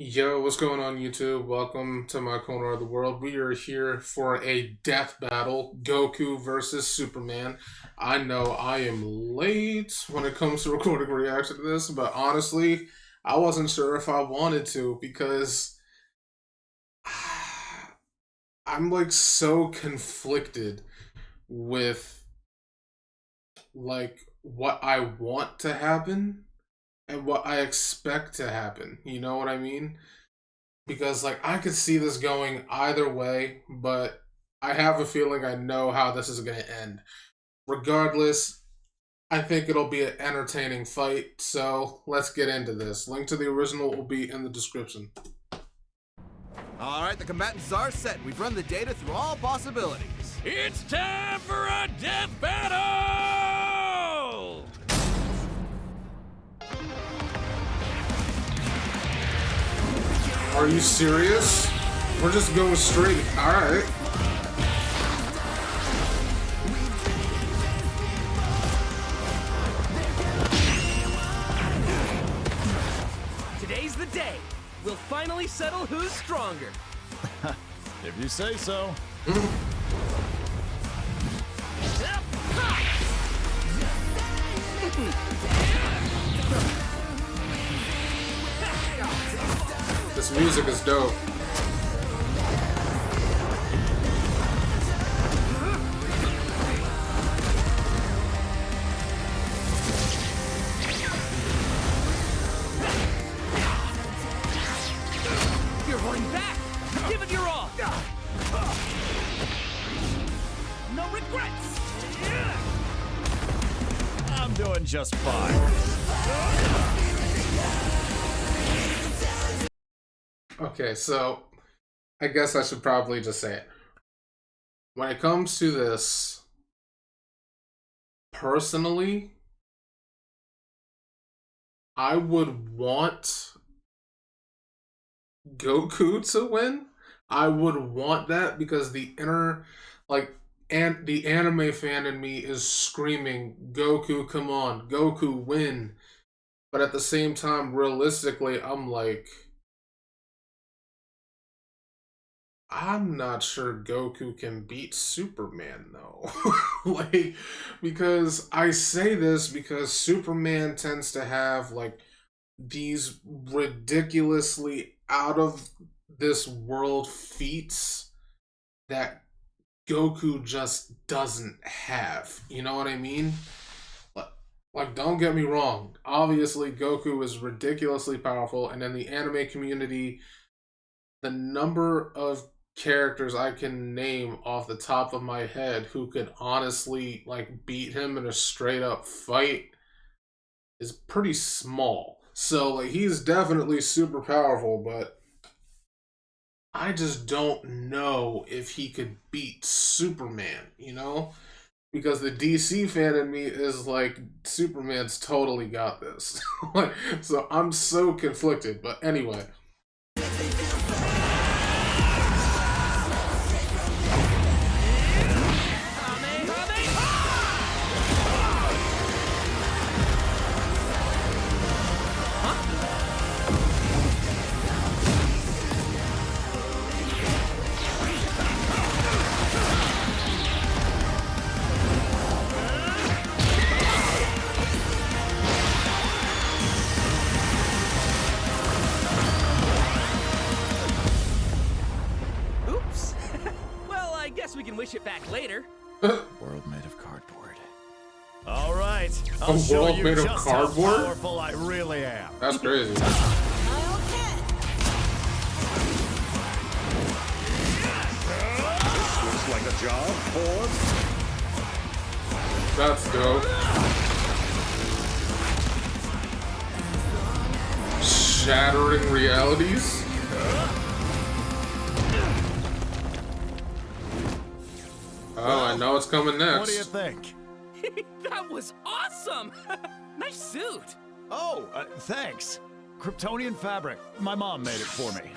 Yo, what's going on YouTube? Welcome to my corner of the world. We are here for a death battle, Goku versus Superman. I know I am late when it comes to recording a reaction to this, but honestly, I wasn't sure if I wanted to because I'm like so conflicted with like what I want to happen and what I expect to happen. You know what I mean? Because like I could see this going either way, but I have a feeling I know how this is going to end. Regardless, I think it'll be an entertaining fight, so let's get into this. Link to the original will be in the description. All right, the combatants are set. We've run the data through all possibilities. It's time for a death battle! Are you serious? We're just going straight. Alright. Today's the day. We'll finally settle who's stronger. If you say so. This music is dope. You're holding back. Give it your all. No regrets. I'm doing just fine. Okay, so I guess I should probably just say it. When it comes to this, personally, I would want Goku to win. I would want that because the inner, and the anime fan in me is screaming, Goku, come on, Goku, win. But at the same time, realistically, I'm like, I'm not sure Goku can beat Superman though. like because I say this because Superman tends to have like these ridiculously out of this world feats that Goku just doesn't have. You know what I mean? Like, don't get me wrong. Obviously, Goku is ridiculously powerful, and in the anime community, the number of characters I can name off the top of my head who could honestly like beat him in a straight up fight is pretty small. So like he's definitely super powerful, but I just don't know if he could beat Superman, you know? Because the DC fan in me is like Superman's totally got this. So I'm so conflicted, but anyway. Oops. Well, I guess we can wish it back later. World made of cardboard. All right, I'll A show world you made of just cardboard? how powerful I really am. That's crazy. Looks like a job for... That's dope. Shattering realities? Oh, I know it's coming next. What do you think? That was awesome. Nice suit. Oh, thanks. Kryptonian fabric. My mom made it for me.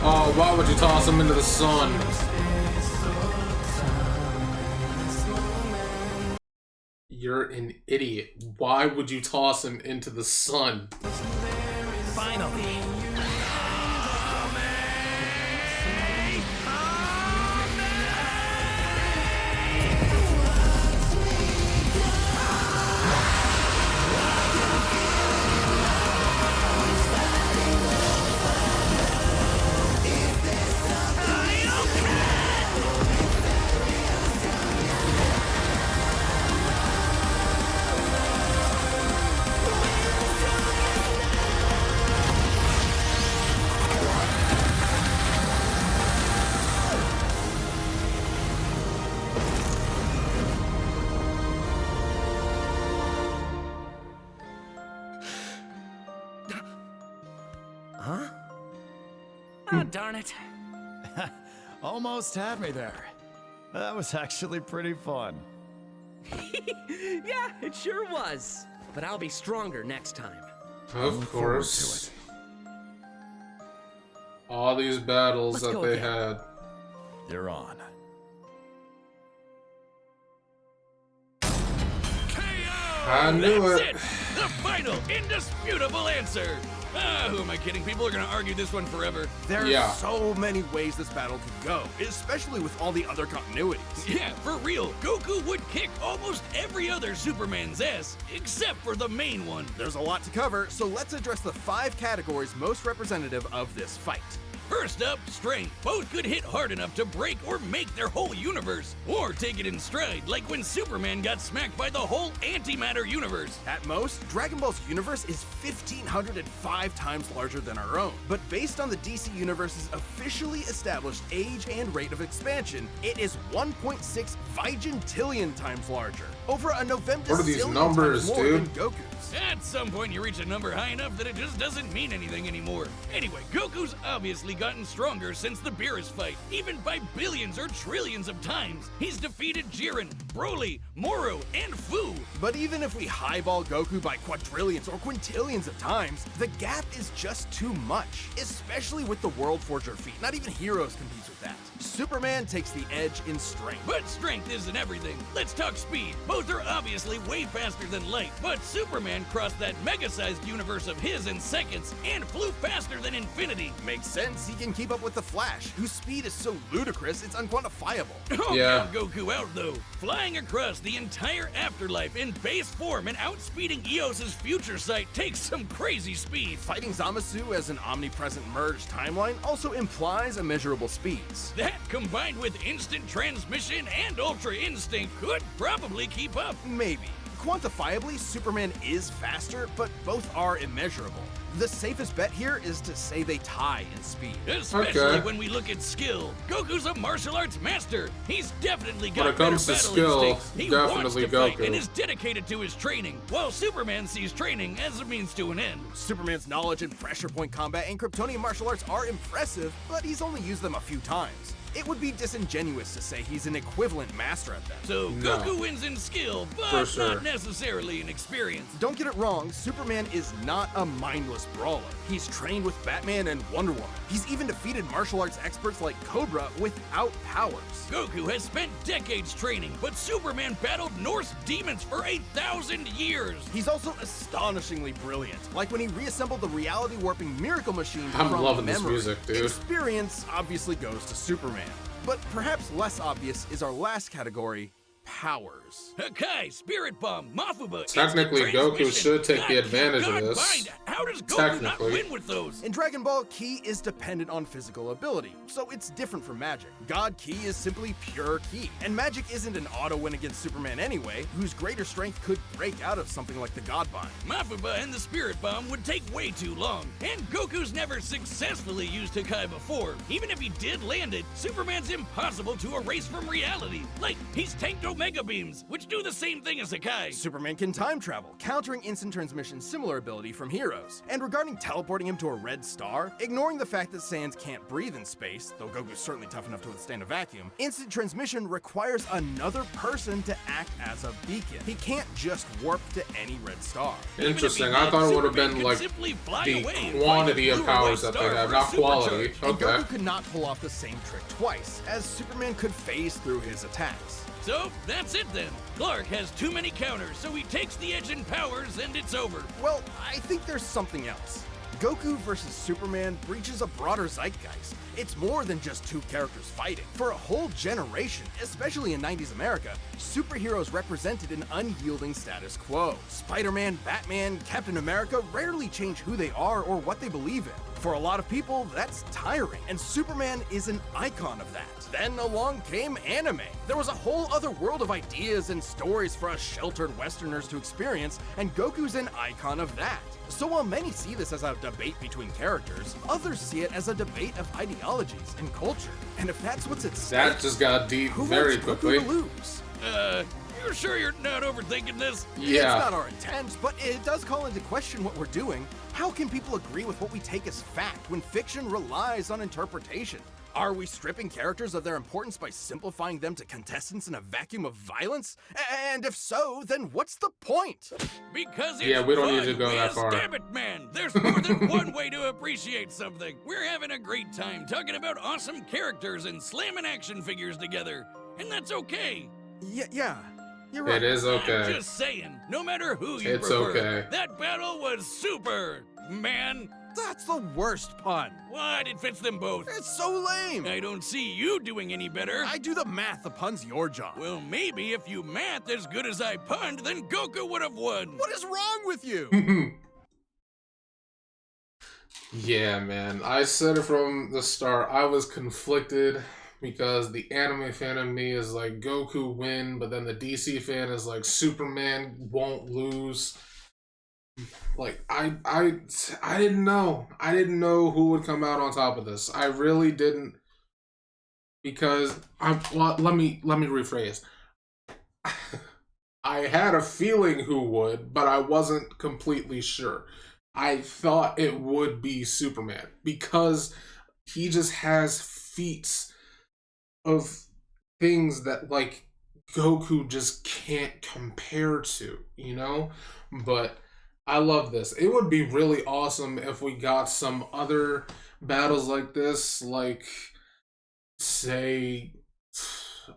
Oh, why would you toss him into the sun? You're an idiot. Why would you toss him into the sun? Finally. Oh, darn it. Almost had me there. That was actually pretty fun. Yeah, it sure was. But I'll be stronger next time. Of course. All these battles Let's that go they again. had. You're on. I knew That's it. The final, indisputable answer. Who am I kidding? People are gonna argue this one forever. There are Yeah. so many ways this battle could go, especially with all the other continuities. Yeah, for real. Goku would kick almost every other Superman's ass, except for the main one. There's a lot to cover, so let's address the 5 categories most representative of this fight. First up, strength. Both could hit hard enough to break or make their whole universe, or take it in stride, like when Superman got smacked by the whole antimatter universe. At most, Dragon Ball's universe is 1,505 times larger than our own. But based on the DC Universe's officially established age and rate of expansion, it is 1.6 vigintillion times larger. Over a November What are these numbers, more dude? than Goku's. At some point, you reach a number high enough that it just doesn't mean anything anymore. Anyway, Goku's obviously gotten stronger since the Beerus fight, even by billions or trillions of times. He's defeated Jiren, Broly, Moro, and Fu. But even if we highball Goku by quadrillions or quintillions of times, the gap is just too much, especially with the World Forger feat. Not even Heroes competes with that. Superman takes the edge in strength. But strength isn't everything. Let's talk speed. Both are obviously way faster than light, but Superman crossed that mega-sized universe of his in seconds and flew faster than infinity. Makes sense, he can keep up with the Flash, whose speed is so ludicrous it's unquantifiable. Don't Yeah. count Goku out though. Flying across the entire afterlife in base form and outspeeding Eos's future sight takes some crazy speed. Fighting Zamasu as an omnipresent merged timeline also implies immeasurable speeds. That combined with instant transmission and ultra instinct could probably keep up. Maybe. Quantifiably, Superman is faster, but both are immeasurable. The safest bet here is to say they tie in speed. Especially Okay. when we look at skill. Goku's a martial arts master. He's definitely got When it comes better to battle skill, instincts. He wants definitely to fight Goku. and is dedicated to his training, while Superman sees training as a means to an end. Superman's knowledge in pressure point combat and Kryptonian martial arts are impressive, but he's only used them a few times. It would be disingenuous to say he's an equivalent master at them. So No. Goku wins in skill, For but sure. not necessarily in experience. Don't get it wrong, Superman is not a mindless brawler. He's trained with Batman and Wonder Woman. He's even defeated martial arts experts like Cobra without powers. Goku has spent decades training, but Superman battled Norse demons for 1,000 years. He's also astonishingly brilliant, like when he reassembled the reality warping miracle machine I'm from loving this memory. music, dude. Experience obviously goes to Superman. But perhaps less obvious is our last category, powers. Hakai, Spirit Bomb, Mafuba. Technically, instant Goku transmission, should take the God, advantage of God this. bind. How does Goku not Technically. win with those? In Dragon Ball, Ki is dependent on physical ability, so it's different from Magic. God Ki is simply pure Ki, and Magic isn't an auto win against Superman anyway, whose greater strength could break out of something like the God Bind. Mafuba and the Spirit Bomb would take way too long, and Goku's never successfully used Hakai before. Even if he did land it, Superman's impossible to erase from reality. Like, he's tanked special mega beams, which do the same thing as Hakai. Superman can time travel, countering instant transmission's similar ability from Heroes. And regarding teleporting him to a red star, ignoring the fact that Saiyans can't breathe in space, though Goku's certainly tough enough to withstand a vacuum, instant transmission requires another person to act as a beacon. He can't just warp to any red star. Interesting. I thought it would have been like the quantity of powers that they have, not quality. And Okay. Goku could not pull off the same trick twice, as Superman could phase through his attacks. So, that's it then. Clark has too many counters, so he takes the edge in powers and it's over. Well, I think there's something else. Goku versus Superman breaches a broader zeitgeist. It's more than just two characters fighting. For a whole generation, especially in 90s America, superheroes represented an unyielding status quo. Spider-Man, Batman, Captain America rarely change who they are or what they believe in. For a lot of people, that's tiring, and Superman is an icon of that. Then along came anime. There was a whole other world of ideas and stories for us sheltered Westerners to experience, and Goku's an icon of that. So while many see this as a debate between characters, others see it as a debate of ideologies and culture. And if that's what's at stake, That just got deep who very wants Goku quickly. to lose? You're sure you're not overthinking this? Yeah. It's not our intent, but it does call into question what we're doing. How can people agree with what we take as fact when fiction relies on interpretation? Are we stripping characters of their importance by simplifying them to contestants in a vacuum of violence? And if so, then what's the point? Because it's Yeah, we don't fun, need to go that Wiz. far. Damn it, man! There's more than one way to appreciate something. We're having a great time talking about awesome characters and slamming action figures together, and that's okay. Yeah, you're right. It is I'm okay. just saying, no matter who you It's prefer, okay. that battle was super, man. That's the worst pun. What? It fits them both. It's so lame. I don't see you doing any better. I do the math, the pun's your job. Well, maybe if you math as good as I punned, then Goku would have won. What is wrong with you? Yeah, man. I said it from the start. I was conflicted because the anime fan of me is like Goku win, but then the DC fan is like Superman won't lose. Like I didn't know. I didn't know who would come out on top of this. I really didn't, because let me rephrase. I had a feeling who would, but I wasn't completely sure. I thought it would be Superman because he just has feats of things that like Goku just can't compare to, you know? But I love this. It would be really awesome if we got some other battles like this, like, say,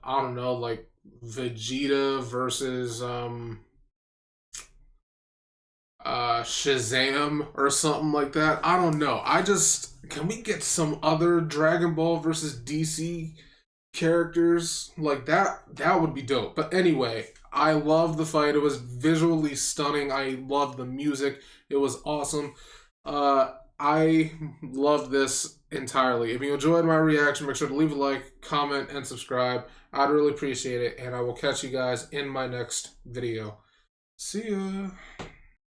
I don't know, like Vegeta versus Shazam or something like that. I don't know. Can we get some other Dragon Ball versus DC characters like that? That would be dope. But anyway, I love the fight. It was visually stunning. I love the music. It was awesome. I love this entirely. If you enjoyed my reaction, make sure to leave a like, comment, and subscribe. I'd really appreciate it. And I will catch you guys in my next video. See ya.